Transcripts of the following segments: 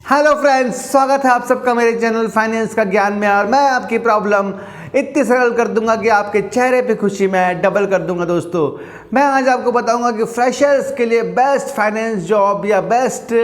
Hello friends, स्वागत है आप सबका मेरे चैनल फाइनेंस का ज्ञान में। और मैं आपकी प्रॉब्लम इतनी सरल कर दूंगा कि आपके चेहरे पे खुशी मैं डबल कर दूंगा। दोस्तों, मैं आज आपको बताऊंगा कि फ्रेशर्स के लिए बेस्ट फाइनेंस जॉब या बेस्ट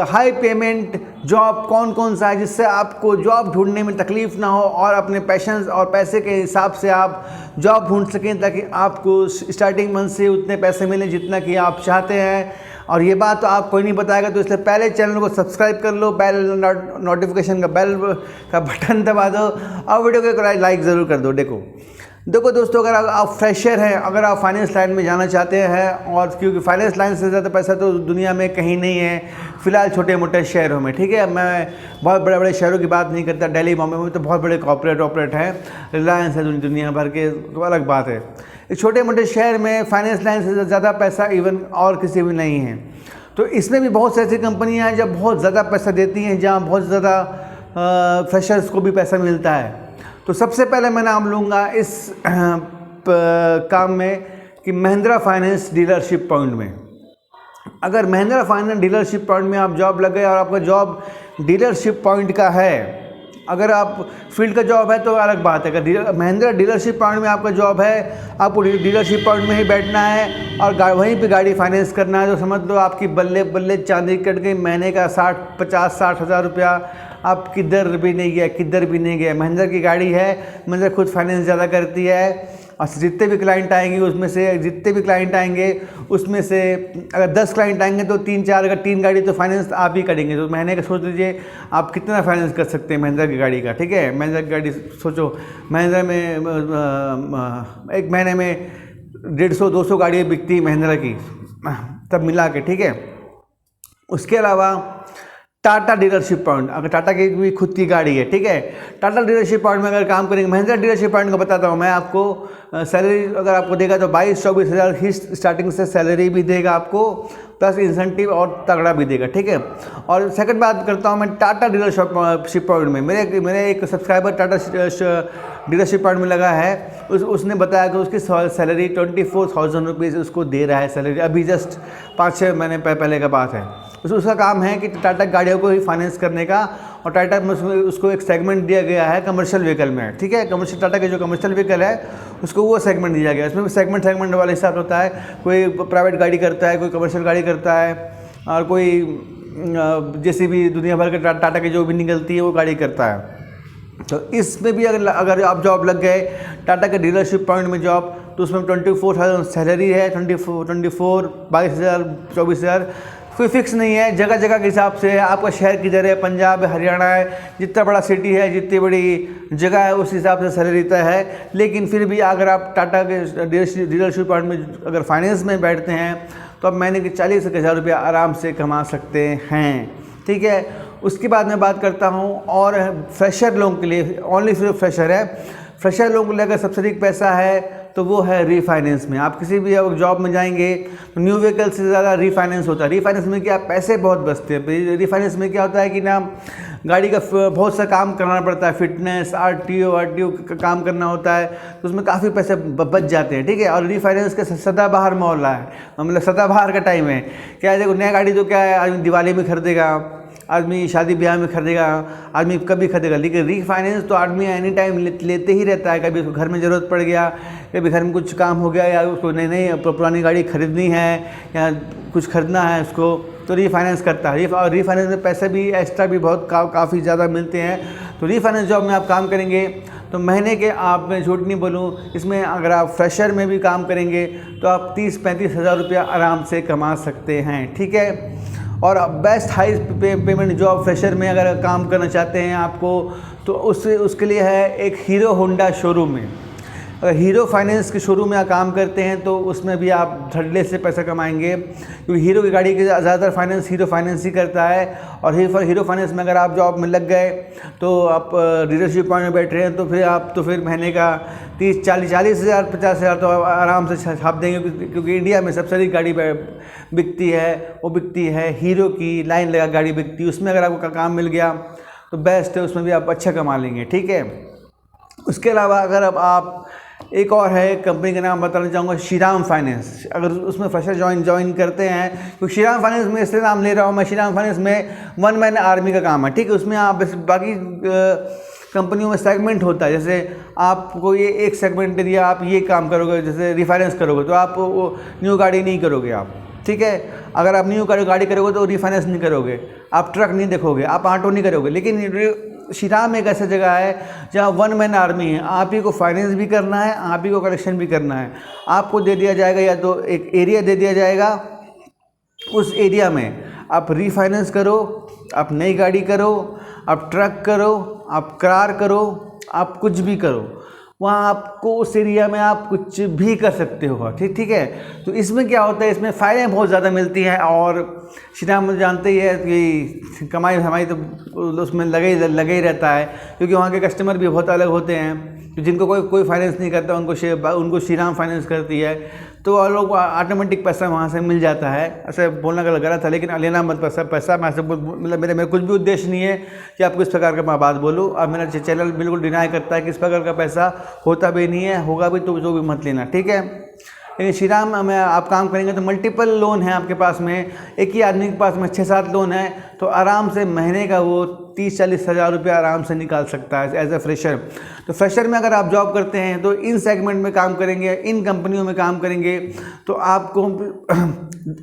हाई पेमेंट जॉब कौन कौन सा है, जिससे आपको जॉब ढूंढने में तकलीफ ना हो और अपने पैशंस और पैसे के हिसाब से आप जॉब ढूंढ सकें, ताकि आपको स्टार्टिंग मंथ से उतने पैसे मिलें जितना कि आप चाहते हैं। और ये बात तो आप कोई नहीं बताएगा, तो इसलिए पहले चैनल को सब्सक्राइब कर लो, बेल नोटिफिकेशन का बेल का बटन दबा दो और वीडियो को लाइक ज़रूर कर दो। देखो दोस्तों, अगर आप फ्रेशर हैं, अगर आप फाइनेंस लाइन में जाना चाहते हैं, और क्योंकि फाइनेंस लाइन से ज़्यादा पैसा तो दुनिया में कहीं नहीं है फ़िलहाल छोटे मोटे शहरों में, ठीक है। मैं बहुत बड़े बड़े शहरों की बात नहीं करता। दिल्ली बॉम्बे में तो बहुत बड़े कॉर्पोरेट हैं, रिलायंस है दुनिया भर के, तो अलग बात है। इस छोटे मोटे शहर में फाइनेंस लाइन से ज़्यादा पैसा इवन और किसी भी नहीं है। तो इसमें भी बहुत सी ऐसी कंपनियाँ हैं जब बहुत ज़्यादा पैसा देती हैं, जहाँ बहुत ज़्यादा फ्रेशर्स को भी पैसा मिलता है। तो सबसे पहले मैं नाम लूँगा इस काम में कि महिंद्रा फाइनेंस डीलरशिप पॉइंट में। अगर महिंद्रा फाइनेंस डीलरशिप पॉइंट में आप जॉब लग गए और आपका जॉब डीलरशिप पॉइंट का है, अगर आप फील्ड का जॉब है तो अलग बात है। अगर महिंद्रा डीलरशिप पॉइंट में आपका जॉब है, आपको डीलरशिप पॉइंट में ही बैठना है और वहीं पे गाड़ी फाइनेंस करना है, तो समझ लो आपकी बल्ले बल्ले चांदी कट गई। महीने का 50-60 हज़ार रुपया आप किधर भी नहीं गया। महिंद्रा की गाड़ी है, महिंद्रा खुद फाइनेंस ज़्यादा करती है। और जितने भी क्लाइंट आएंगे उसमें से अगर 10 क्लाइंट आएंगे तो 3-4, अगर 3 गाड़ी तो फाइनेंस आप ही करेंगे। तो महीने का सोच लीजिए आप कितना फाइनेंस कर सकते हैं महिंद्रा की गाड़ी का, ठीक है। महिंद्रा की गाड़ी सोचो, महिंद्रा में एक महीने में 150-200 गाड़ियाँ बिकती है महिंद्रा की, तब मिला के, ठीक है। उसके अलावा टाटा डीलरशिप पॉइंट, अगर टाटा की भी खुद की गाड़ी है, ठीक है, टाटा डीलरशिप पॉइंट में अगर काम करेंगे, महिंद्रा डीलरशिप पॉइंट का बताता हूँ मैं आपको। सैलरी अगर आपको देगा तो 22-24 हज़ार ही स्टार्टिंग से सैलरी भी देगा आपको, प्लस इंसेंटिव और तगड़ा भी देगा, ठीक है। और सेकंड बात करता हूँ मैं टाटा डीलरशिप पॉइंट में। मेरे एक सब्सक्राइबर टाटा डीलरशिप पॉइंट में लगा है, उसने बताया कि उसकी सैलरी 24,000 रुपीज़ उसको दे रहा है सैलरी, अभी जस्ट 5-6 महीने पहले का बात है। उसका काम है कि टाटा गाड़ियों को ही फाइनेंस करने का, और टाटा में उसको एक सेगमेंट दिया गया है कमर्शियल व्हीकल में, ठीक है। कमर्शियल टाटा के जो कमर्शियल व्हीकल है उसको वो सेगमेंट दिया गया है। इसमें भी सेगमेंट वाले हिसाब होता है, कोई प्राइवेट गाड़ी करता है, कोई कमर्शियल गाड़ी करता है, और कोई जैसे भी दुनिया भर के टाटा की जो भी निकलती है वो गाड़ी करता है। तो इसमें भी अगर आप जॉब लग गए टाटा के डीलरशिप पॉइंट में जॉब, तो उसमें 24,000 सैलरी है। 22 हज़ार 24 हज़ार कोई फिक्स नहीं है, जगह जगह के हिसाब से है। आपका शहर किधर है, पंजाब है, हरियाणा है, जितना बड़ा सिटी है, जितनी बड़ी जगह है, उस हिसाब से सैलरी तय है। लेकिन फिर भी अगर आप टाटा के डीलरशिप पॉइंट में अगर फाइनेंस में बैठते हैं तो आप महीने के 40 हज़ार रुपया आराम से कमा सकते हैं, ठीक है। उसके बाद मैं बात करता हूँ और फ्रेशर लोगों के लिए, ओनली सिर्फ फ्रेशर है। फ्रेशर लोगों के लिए अगर सबसे अधिक पैसा है तो वो है रीफाइनेंस में। आप किसी भी जॉब में जाएंगे तो न्यू व्हीकल से ज़्यादा रीफाइनेंस होता है। रीफाइनेंस में क्या, पैसे बहुत बचते हैं। रीफाइनेंस में क्या होता है कि ना, गाड़ी का बहुत सा काम करना पड़ता है, फिटनेस, आरटीओ का काम करना होता है, तो उसमें काफ़ी पैसे बच जाते हैं, ठीक है। और रीफाइनेंस का सदाबहार मामला है, मतलब सदाबहार का टाइम है। क्या है, देखो नया गाड़ी तो क्या है, आदमी दिवाली में खरीदेगा, आदमी शादी ब्याह में खरीदेगा, आदमी कभी खरीदेगा। लेकिन रीफाइनेंस तो आदमी एनी टाइम लेते ही रहता है। कभी उसको घर में ज़रूरत पड़ गया, कभी घर में कुछ काम हो गया, या उसको नई पुरानी गाड़ी खरीदनी है या कुछ खरीदना है उसको, तो रीफाइनेंस करता है। और रीफाइनेंस में पैसे भी एक्स्ट्रा भी बहुत काफ़ी ज़्यादा मिलते हैं। तो रीफाइनेंस जॉब में आप काम करेंगे तो महीने के, आप मैं झूठ नहीं बोलूँ, इसमें अगर आप फ्रेशर में भी काम करेंगे तो आप 30-35 हज़ार रुपया आराम से कमा सकते हैं, ठीक है। और best high payment job fresher में अगर काम करना चाहते हैं आपको, तो उसके लिए है एक हीरो होंडा शोरूम में। अगर हीरो फाइनेंस के शोरूम में आप काम करते हैं तो उसमें भी आप धड़ल्ले से पैसा कमाएंगे, क्योंकि हीरो की गाड़ी के ज़्यादातर फाइनेंस हीरो फाइनेंस ही करता है। और हीरो फाइनेंस में अगर आप जॉब में लग गए तो आप डीलरशिप पॉइंट में बैठ रहे हैं, तो फिर महीने का 30-40 हज़ार 50 हज़ार तो आराम से छाप देंगे, क्योंकि इंडिया में सबसे अधिक गाड़ी बिकती है, वो बिकती है हीरो की, लाइन लगा गाड़ी बिकती है। उसमें अगर आपको काम मिल गया तो बेस्ट है, उसमें भी आप अच्छा कमा लेंगे, ठीक है। उसके अलावा अगर अब आप एक और है कंपनी का नाम बताना चाहूँगा, श्रीराम फाइनेंस। अगर उसमें फ्रेशर ज्वाइन करते हैं तो श्रीराम फाइनेंस में इसलिए नाम ले रहा हूँ मैं, श्रीराम फाइनेंस में वन मैन आर्मी का काम है, ठीक है। उसमें आप बाकी कंपनियों में सेगमेंट होता है, जैसे आपको ये एक सेगमेंट दे दिया, आप ये काम करोगे, जैसे रिफाइनेंस करोगे तो आप वो न्यू गाड़ी नहीं करोगे आप, ठीक है। अगर आप न्यू गाड़ी करोगे तो रिफाइनेंस नहीं करोगे, आप ट्रक नहीं देखोगे, आप ऑटो नहीं करोगे। लेकिन श्रीराम एक ऐसा जगह है जहाँ वन मैन आर्मी है, आप ही को फाइनेंस भी करना है, आप ही को कलेक्शन भी करना है। आपको दे दिया जाएगा या तो एक एरिया दे दिया जाएगा, उस एरिया में आप रीफाइनेंस करो, आप नई गाड़ी करो, आप ट्रक करो, आप कार करो, आप कुछ भी करो, वहाँ आपको उस एरिया में आप कुछ भी कर सकते हो, ठीक है। तो इसमें क्या होता है, इसमें फ़ायदें बहुत ज़्यादा मिलती हैं। और श्रीराम जानते ही है कि कमाई हमारी तो उसमें लगे ही रहता है, क्योंकि वहाँ के कस्टमर भी बहुत अलग होते हैं। तो जिनको कोई फाइनेंस नहीं करता उनको श्रीराम फाइनेंस करती है, तो और लोग ऑटोमेटिक पैसा वहाँ से मिल जाता है। ऐसे बोलना गलत है, लेकिन लेना मत पैसा मैं ऐसे मतलब मेरे कुछ भी उद्देश्य नहीं है कि आपको इस प्रकार का मैं बात बोलूँ। और मेरा चैनल बिल्कुल डिनाई करता है कि इस प्रकार का पैसा होता भी नहीं है, होगा भी तो जो भी मत लेना, ठीक है। लेकिन श्रीराम में आप काम करेंगे तो मल्टीपल लोन है आपके पास में, एक ही आदमी के पास में 6-7 लोन है, तो आराम से महीने का वो 30-40 हज़ार रुपया आराम से निकाल सकता है एज ए फ्रेशर। तो फ्रेशर में अगर आप जॉब करते हैं तो इन सेगमेंट में काम करेंगे, इन कंपनियों में काम करेंगे, तो आपको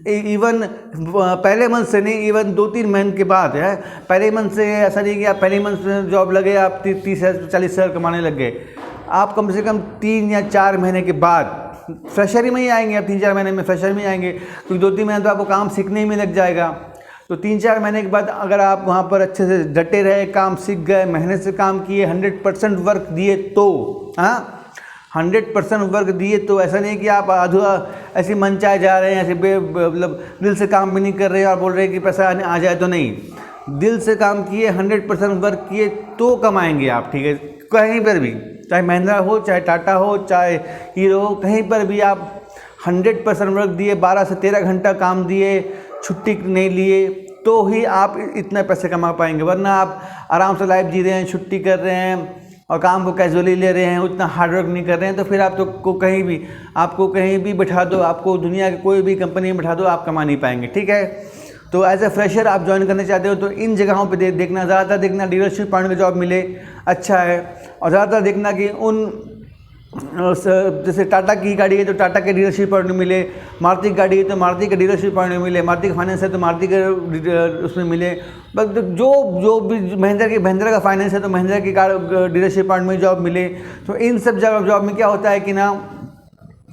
इवन पहले मंथ से नहीं, इवन 2-3 महीने के बाद है, पहले मंथ से ऐसा नहीं कि आप पहले मंथ में जॉब लगे आप 30-40 हज़ार कमाने लग गए। आप कम से कम 3 या 4 महीने के बाद फ्रेशर ही में ही आएंगे, आप 3-4 महीने में फ्रेशर में ही आएंगे, क्योंकि 2-3 महीने तो आपको काम सीखने ही में लग जाएगा। तो 3-4 महीने के बाद अगर आप वहाँ पर अच्छे से डटे रहे, काम सीख गए, मेहनत से काम किए, 100% वर्क दिए तो 100% वर्क दिए तो ऐसा नहीं कि आप अधूरा ऐसे मन चाहे जा रहे हैं, ऐसे मतलब दिल से काम भी नहीं कर रहे हैं और बोल रहे हैं कि पैसा आ जाए, तो नहीं। दिल से काम किए, 100% वर्क किए तो कमाएंगे आप, ठीक है। कहीं पर भी, चाहे महिंद्रा हो, चाहे टाटा हो, चाहे हीरो हो, कहीं पर भी आप 100% वर्क दिए, 12 से 13 घंटा काम दिए, छुट्टी नहीं लिए, तो ही आप इतने पैसे कमा पाएंगे। वरना आप आराम से लाइफ जी रहे हैं, छुट्टी कर रहे हैं और काम को कैजुअली ले रहे हैं, उतना हार्ड वर्क नहीं कर रहे हैं, तो फिर आप तो आपको कहीं भी बैठा दो, आपको दुनिया की कोई भी कंपनी में बैठा दो, आप कमा नहीं पाएंगे, ठीक है। तो एज ए फ्रेशर आप ज्वाइन करना चाहते हो तो इन जगहों पे देखना, ज़्यादातर देखना डीलरशिप पॉइंट में जॉब मिले, अच्छा है। और ज़्यादातर देखना कि उन जैसे टाटा की गाड़ी है तो टाटा के डीलरशिप पॉइंट में मिले, मारुति की गाड़ी है तो मारुति के डीलरशिप पॉइंट में मिले, मारुति का फाइनेंस है तो मारुति के उसमें मिले। बस जो भी महिंद्रा का फाइनेंस है तो महिंद्रा की डीलरशिप पॉइंट में जॉब मिले। तो इन सब जगह जॉब में क्या होता है कि ना,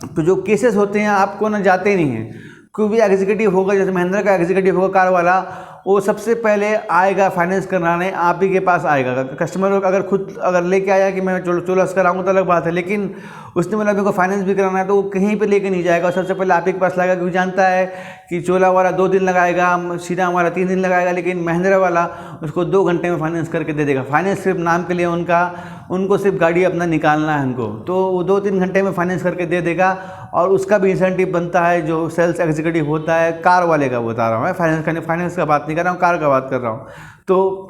तो जो केसेस होते हैं आपको ना जाते नहीं हैं। कोई भी एग्जीक्यूटिव होगा, जैसे महिंद्रा का एग्जीक्यूटिव होगा कार वाला, वो सबसे पहले आएगा फाइनेंस कराने, आप ही के पास आएगा। कस्टमर अगर खुद लेके आया कि मैं चोलस कराऊंगा तो अलग बात है, लेकिन उसने मतलब मेरे को फाइनेंस भी कराना है तो वो कहीं पे लेके नहीं जाएगा, सबसे पहले आप ही के पास लाएगा, क्योंकि जानता है कि चोला वाला 2 दिन लगाएगा, श्रीराम वाला 3 दिन लगाएगा, लेकिन महिंद्रा वाला उसको 2 घंटे में फाइनेंस करके दे देगा। फाइनेंस सिर्फ नाम के लिए उनको सिर्फ गाड़ी अपना निकालना है उनको, तो वो 2-3 घंटे में फाइनेंस करके दे देगा। और उसका भी इंसेंटिव बनता है जो सेल्स एग्जीक्यूटिव होता है, कार वाले का बता रहा हूँ मैं, फाइनेंस का बात नहीं कर रहा हूँ, कार का बात कर रहा हूँ। तो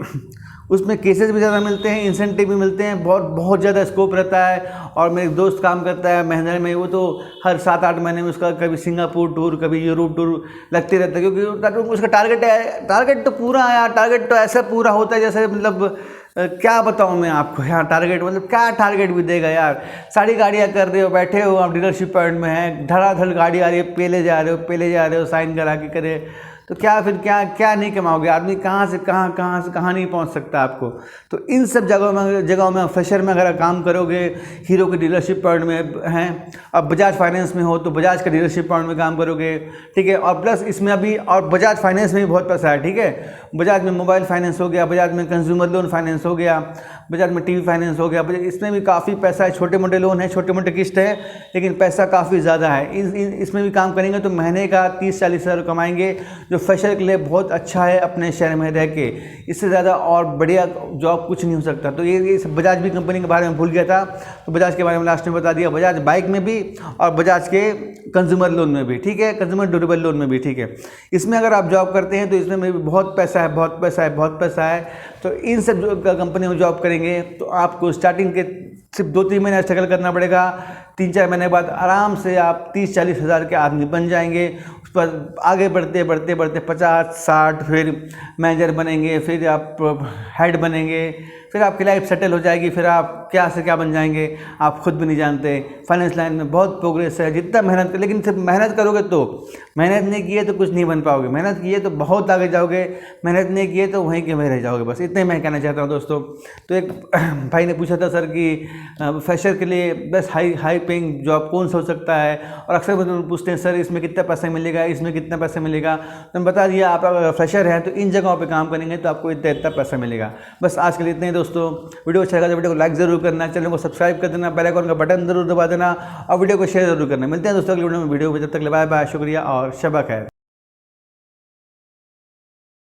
उसमें केसेस भी ज़्यादा मिलते हैं, इंसेंटिव भी मिलते हैं, बहुत ज़्यादा स्कोप रहता है। और मेरे दोस्त काम करता है महिंद्रा में, वो तो हर 7-8 महीने में उसका कभी सिंगापुर टूर, कभी यूरोप टूर लगते रहता है, क्योंकि उसका टारगेट तो पूरा है यार। टारगेट तो ऐसा पूरा होता है जैसे मतलब क्या बताऊँ मैं आपको यार, टारगेट मतलब क्या टारगेट भी देगा यार। सारी गाड़ियाँ कर रहे हो, बैठे हो आप डीलरशिप पॉइंट में हैं, धड़ाधड़ गाड़ी आ रही है, पेले जा रहे हो, साइन करा के करे, तो क्या फिर क्या नहीं कमाओगे। आदमी कहाँ से कहाँ नहीं पहुँच सकता आपको। तो इन सब जगहों में फ्रेशर में अगर काम करोगे, हीरो के डीलरशिप पॉइंट में हैं, अब बजाज फाइनेंस में हो तो बजाज का डीलरशिप पॉइंट में काम करोगे, ठीक है। और प्लस इसमें अभी और बजाज फाइनेंस में भी बहुत पैसा है, ठीक है। बजाज में मोबाइल फाइनेंस हो गया, बजाज में कंज्यूमर लोन फाइनेंस हो गया, बजाज में टीवी फाइनेंस हो गया, इसमें भी काफ़ी पैसा है। छोटे मोटे लोन है, छोटे मोटे किस्त है, लेकिन पैसा काफ़ी ज़्यादा है। इसमें भी काम करेंगे तो महीने का 30-40 हज़ार कमाएंगे, जो फ्रेशर के लिए बहुत अच्छा है अपने शहर में रह के। इससे ज़्यादा और बढ़िया जॉब कुछ नहीं हो सकता। तो ये बजाज भी कंपनी के बारे में भूल गया था, तो बजाज के बारे में लास्ट में बता दिया। बजाज बाइक में भी और बजाज के कंज्यूमर लोन में भी, ठीक है, कंज्यूमर ड्यूरेबल लोन में भी, ठीक है। इसमें अगर आप जॉब करते हैं तो इसमें भी बहुत पैसा है। तो इन सब कंपनी में जॉब करेंगे तो आपको स्टार्टिंग के सिर्फ 2-3 महीने स्ट्रगल करना पड़ेगा, 3-4 महीने बाद आराम से आप 30-40 हज़ार के आदमी बन जाएंगे। उस पर आगे बढ़ते बढ़ते बढ़ते 50-60 फिर मैनेजर बनेंगे, फिर आप हेड बनेंगे, फिर आपकी लाइफ सेटल हो जाएगी, फिर आप क्या से क्या बन जाएंगे आप खुद भी नहीं जानते। फाइनेंस लाइन में बहुत प्रोग्रेस है, जितना मेहनत कर, लेकिन सिर्फ मेहनत करोगे तो, मेहनत नहीं की है तो कुछ नहीं बन पाओगे, मेहनत की है तो बहुत आगे जाओगे, मेहनत नहीं की है तो वहीं के वहीं रह जाओगे। बस इतने मैं कहना चाहता हूँ दोस्तों। तो एक भाई ने पूछा था सर कि फ्रेशर के लिए बेस्ट हाई पेइंग जॉब कौन सा हो सकता है, और अक्सर मुझे पूछते हैं सर इसमें कितना पैसा मिलेगा, इसमें कितना पैसा मिलेगा। तो मैं बता दिया, आप अगर फ्रेशर हैं तो इन जगहों पे काम करेंगे तो आपको इतना इतना पैसा मिलेगा। बस आज के लिए इतने ही दोस्तों। वीडियो अच्छा लगा तो वीडियो को लाइक जरूर करना, चैनल को सब्सक्राइब कर देना, बेल आइकन का बटन जरूर दबा देना और वीडियो को शेयर जरूर करना। मिलते हैं दोस्तों अगले वीडियो में। जब तक बाय बाय, शुक्रिया और शबा खैर।